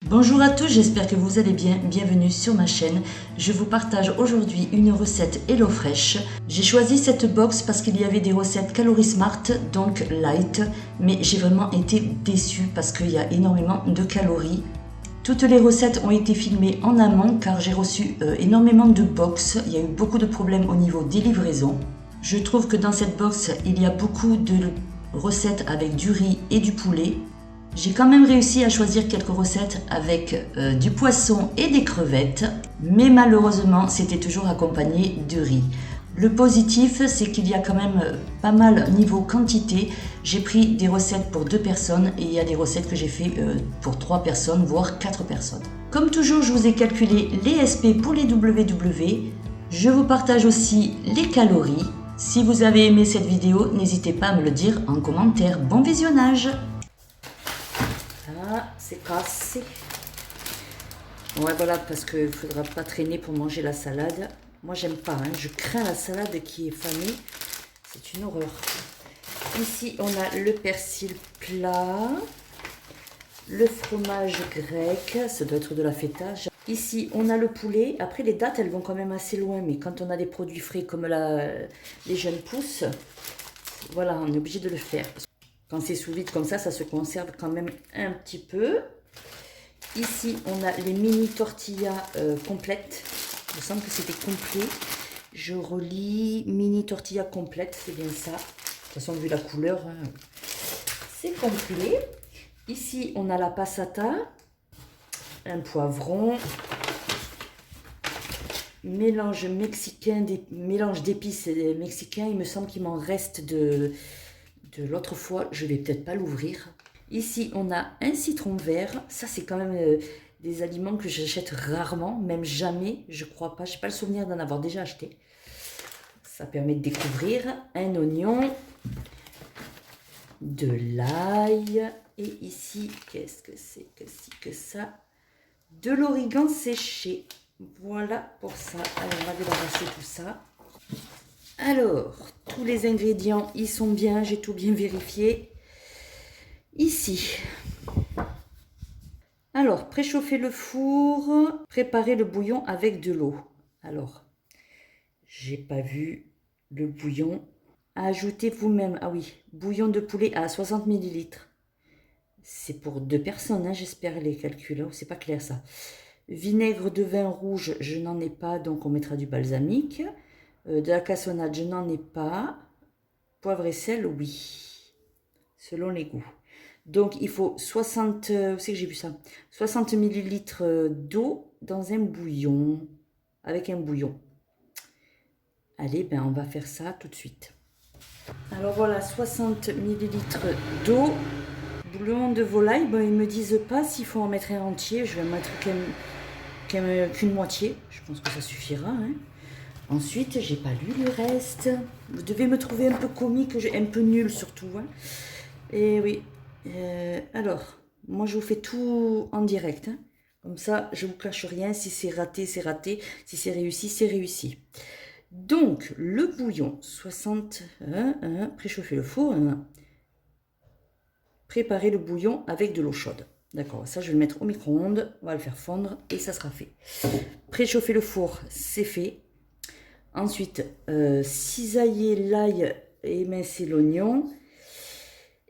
Bonjour à tous, j'espère que vous allez bien, bienvenue sur ma chaîne. Je vous partage aujourd'hui une recette HelloFresh. J'ai choisi cette box parce qu'il y avait des recettes Calorie Smart, donc light, mais j'ai vraiment été déçue parce qu'il y a énormément de calories. Toutes les recettes ont été filmées en amont car j'ai reçu énormément de box. Il y a eu beaucoup de problèmes au niveau des livraisons. Je trouve que dans cette box, il y a beaucoup de recettes avec du riz et du poulet. J'ai quand même réussi à choisir quelques recettes avec du poisson et des crevettes, mais malheureusement, c'était toujours accompagné de riz. Le positif, c'est qu'il y a quand même pas mal niveau quantité. J'ai pris des recettes pour 2 personnes et il y a des recettes que j'ai fait pour 3 personnes, voire 4 personnes. Comme toujours, je vous ai calculé les SP pour les WW. Je vous partage aussi les calories. Si vous avez aimé cette vidéo, n'hésitez pas à me le dire en commentaire. Bon visionnage! Ah, c'est cassé. Ouais, voilà, parce qu'il ne faudra pas traîner pour manger la salade. Moi, j'aime pas, hein. Je crains la salade qui est famée. C'est une horreur. Ici, on a le persil plat, le fromage grec, ça doit être de la feta. Ici, on a le poulet. Après, les dates, elles vont quand même assez loin, mais quand on a des produits frais comme les jeunes pousses, voilà, on est obligé de le faire. Quand c'est sous vide comme ça se conserve quand même un petit peu. Ici, on a les mini tortillas complètes. Il me semble que c'était complet. Je relis mini tortilla complète, c'est bien ça. De toute façon, vu la couleur, hein, c'est complet. Ici, on a la passata, un poivron, mélange mexicain, mélange d'épices mexicains. Il me semble qu'il m'en reste de l'autre fois, je vais peut-être pas l'ouvrir. Ici, on a un citron vert. Ça, c'est quand même des aliments que j'achète rarement, même jamais, je crois pas. Je n'ai pas le souvenir d'en avoir déjà acheté. Ça permet de découvrir. Un oignon, de l'ail. Et ici, qu'est-ce que c'est que ci, que ça? De l'origan séché. Voilà pour ça. Allez, on va débarrasser tout ça. Alors, tous les ingrédients, ils sont bien, j'ai tout bien vérifié. Ici. Alors, préchauffer le four, préparer le bouillon avec de l'eau. Alors, j'ai pas vu le bouillon. Ajoutez vous-même, ah oui, bouillon de poulet à 60 ml. C'est pour 2 personnes, hein, j'espère les calculs, c'est pas clair ça. Vinaigre de vin rouge, je n'en ai pas, donc on mettra du balsamique. De la cassonade, je n'en ai pas. Poivre et sel, oui. Selon les goûts. Donc, il faut 60... où c'est que j'ai vu ça? 60 ml d'eau dans un bouillon. Avec un bouillon. Allez, ben on va faire ça tout de suite. Alors voilà, 60 ml d'eau. Bouillon de volaille. Bon, ils ne me disent pas s'il faut en mettre un entier. Je vais en mettre qu'une moitié. Je pense que ça suffira, hein. Ensuite, j'ai pas lu le reste. Vous devez me trouver un peu comique, un peu nul surtout, hein. Et oui. Alors, moi je vous fais tout en direct, hein. Comme ça, je vous cache rien. Si c'est raté, c'est raté. Si c'est réussi, c'est réussi. Donc, le bouillon, 60, préchauffer le four, préparer le bouillon avec de l'eau chaude. D'accord, ça je vais le mettre au micro-ondes, on va le faire fondre et ça sera fait. Préchauffer le four, c'est fait. Ensuite, cisailler l'ail et émincer l'oignon.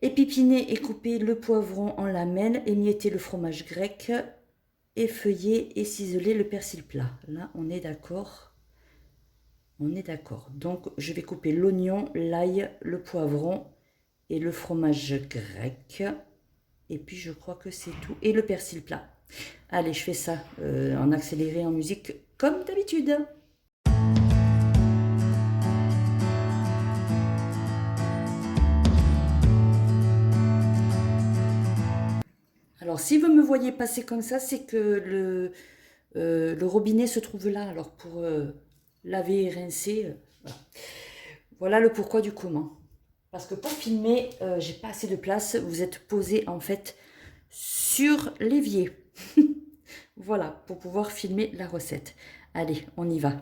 Épipiner et couper le poivron en lamelles. Émietter le fromage grec. Effeuiller et ciseler le persil plat. Là, on est d'accord. On est d'accord. Donc, je vais couper l'oignon, l'ail, le poivron et le fromage grec. Et puis, je crois que c'est tout. Et le persil plat. Allez, je fais ça en accéléré, en musique, comme d'habitude. Alors, si vous me voyez passer comme ça, c'est que le robinet se trouve là. Alors, pour laver et rincer, voilà. Voilà le pourquoi du comment. Parce que pour filmer, j'ai pas assez de place. Vous êtes posé en fait sur l'évier. Voilà, pour pouvoir filmer la recette. Allez, on y va.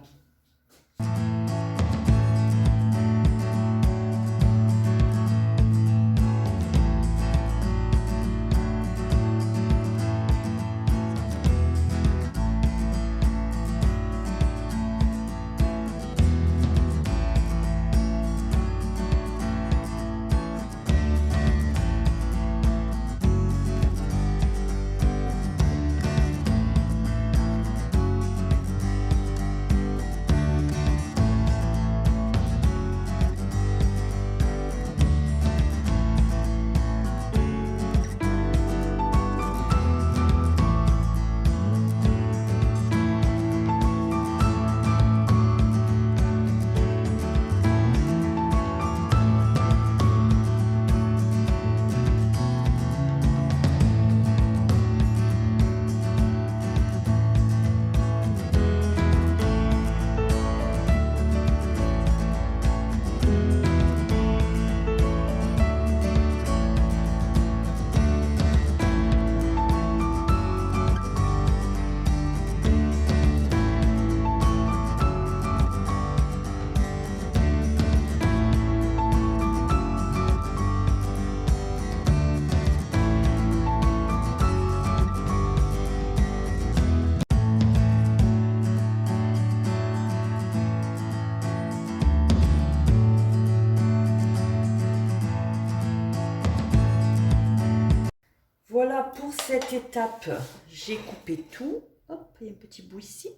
pour cette étape, j'ai coupé tout. Hop, il y a un petit bout ici.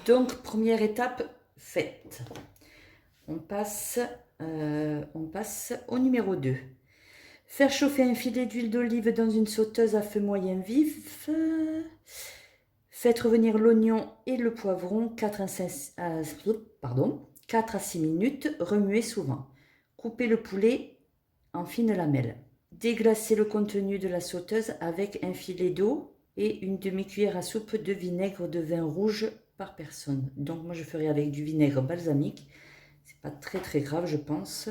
Donc, première étape faite. On passe au numéro 2. Faire chauffer un filet d'huile d'olive dans une sauteuse à feu moyen vif. Faites revenir l'oignon et le poivron 4 à 6 minutes. Remuez souvent. Coupez le poulet en fines lamelles. Déglacez le contenu de la sauteuse avec un filet d'eau et une demi-cuillère à soupe de vinaigre de vin rouge par personne. Donc moi je ferai avec du vinaigre balsamique. C'est pas très grave je pense.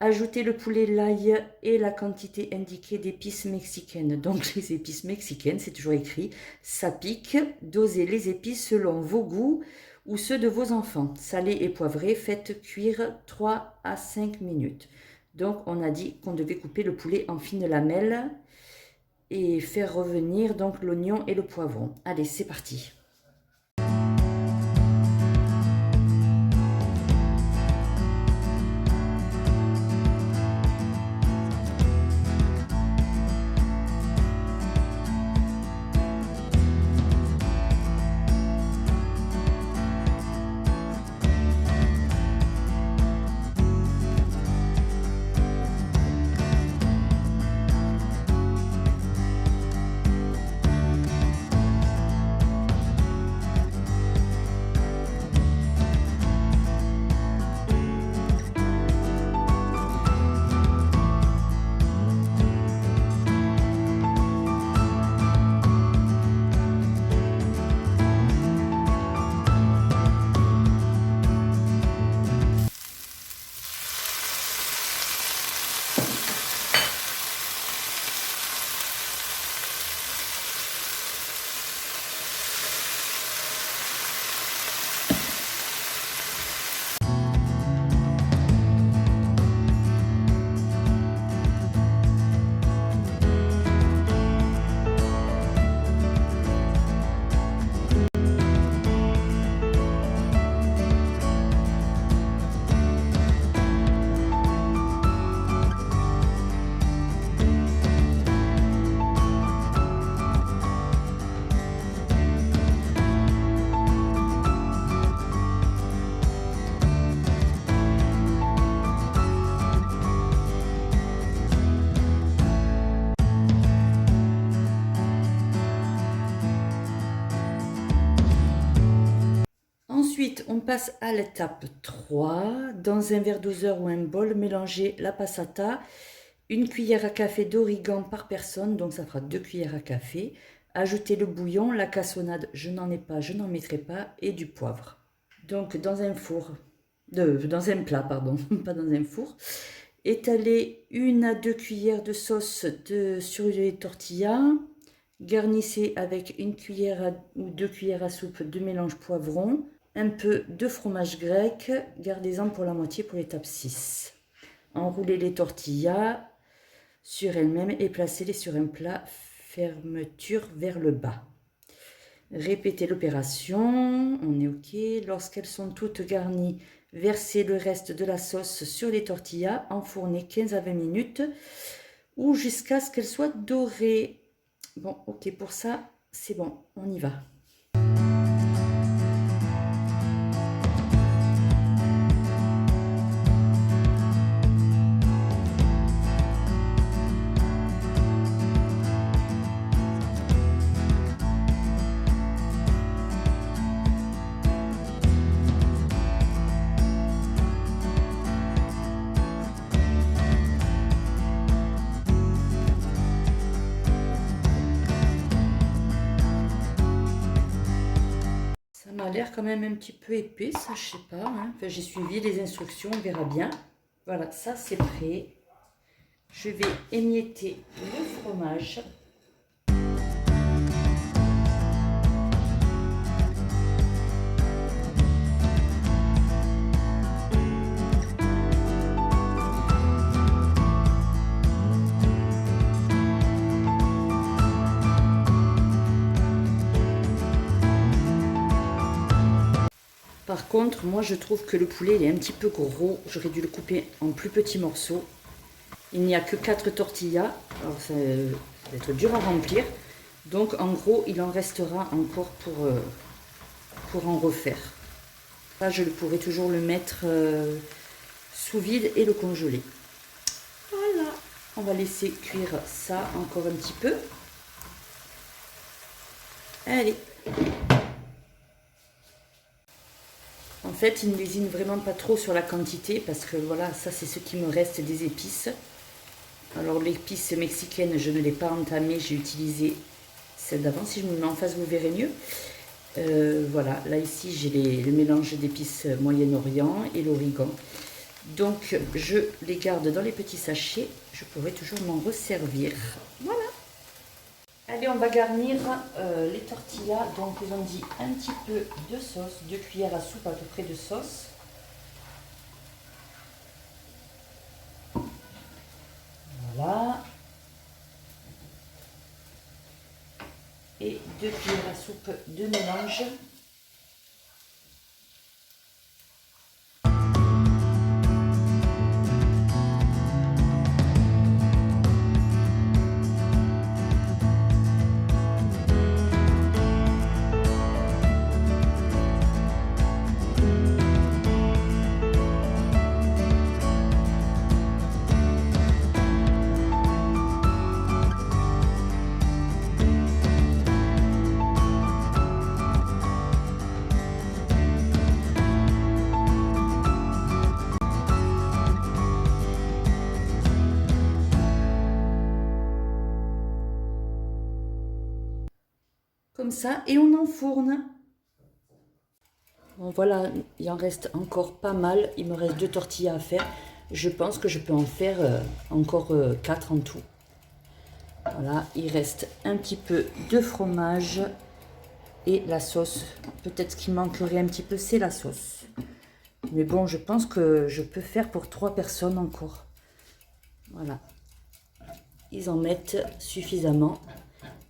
Ajoutez le poulet, l'ail et la quantité indiquée d'épices mexicaines. Donc les épices mexicaines, c'est toujours écrit, ça pique. Dosez les épices selon vos goûts ou ceux de vos enfants. Salé et poivré, faites cuire 3 à 5 minutes. Donc on a dit qu'on devait couper le poulet en fines lamelles et faire revenir donc l'oignon et le poivron. Allez, c'est parti. Ensuite, on passe à l'étape 3. Dans un verre doseur ou un bol, mélangez la passata, une cuillère à café d'origan par personne, donc ça fera 2 cuillères à café. Ajoutez le bouillon, la cassonade, je n'en ai pas, je n'en mettrai pas, et du poivre. Donc dans un plat, pas dans un four. Étalez 1 à 2 cuillères de sauce sur les tortillas. Garnissez avec 1 cuillère ou 2 cuillères à soupe de mélange poivron. Un peu de fromage grec, gardez-en pour la moitié pour l'étape 6. Enroulez les tortillas sur elles-mêmes et placez-les sur un plat, fermeture vers le bas. Répétez l'opération, on est ok. Lorsqu'elles sont toutes garnies, versez le reste de la sauce sur les tortillas, enfournez 15 à 20 minutes ou jusqu'à ce qu'elles soient dorées. Bon, ok, pour ça, c'est bon, on y va. Ça m'a l'air quand même un petit peu épais, ça je sais pas. Hein. Enfin, j'ai suivi les instructions, on verra bien. Voilà, ça c'est prêt. Je vais émietter le fromage. Par contre, moi je trouve que le poulet il est un petit peu gros. J'aurais dû le couper en plus petits morceaux. Il n'y a que 4 tortillas. Alors ça va être dur à remplir. Donc en gros, il en restera encore pour en refaire. Là, je pourrais toujours le mettre sous vide et le congeler. Voilà. On va laisser cuire ça encore un petit peu. Allez. En fait, il ne lésine vraiment pas trop sur la quantité parce que voilà, ça c'est ce qui me reste des épices. Alors l'épice mexicaine, je ne l'ai pas entamée, j'ai utilisé celle d'avant. Si je me mets en face, vous verrez mieux. Voilà, là ici j'ai le mélange d'épices Moyen-Orient et l'origan. Donc je les garde dans les petits sachets, je pourrai toujours m'en resservir. Voilà. Allez, on va garnir les tortillas. Donc ils ont dit un petit peu de sauce, 2 cuillères à soupe à peu près de sauce. Voilà. Et 2 cuillères à soupe de mélange. Comme ça, et on enfourne. Bon, voilà, il en reste encore pas mal. Il me reste 2 tortillas à faire. Je pense que je peux en faire encore 4 en tout. Voilà, il reste un petit peu de fromage et la sauce. Peut-être ce qui manquerait un petit peu, c'est la sauce. Mais bon, je pense que je peux faire pour 3 personnes encore. Voilà. Ils en mettent suffisamment.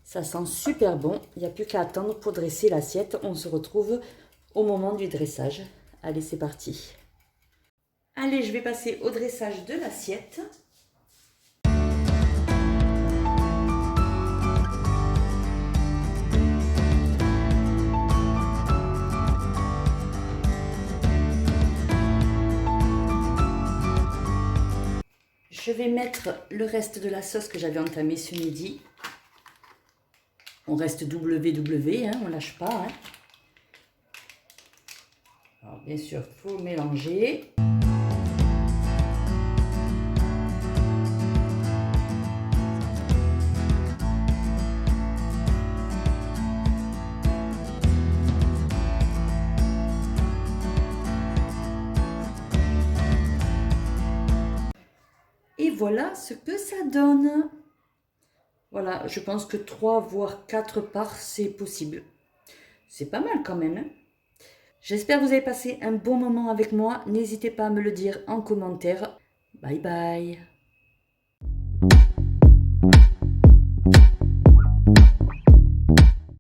Ça sent super bon. Il n'y a plus qu'à attendre pour dresser l'assiette. On se retrouve au moment du dressage. Allez, c'est parti. Allez, je vais passer au dressage de l'assiette. Je vais mettre le reste de la sauce que j'avais entamée ce midi. On reste WW, hein, on ne lâche pas. Hein. Alors, bien sûr, il faut mélanger. Et voilà ce que ça donne. Voilà, je pense que 3 voire 4 parts, c'est possible. C'est pas mal quand même. Hein. J'espère que vous avez passé un bon moment avec moi. N'hésitez pas à me le dire en commentaire. Bye bye.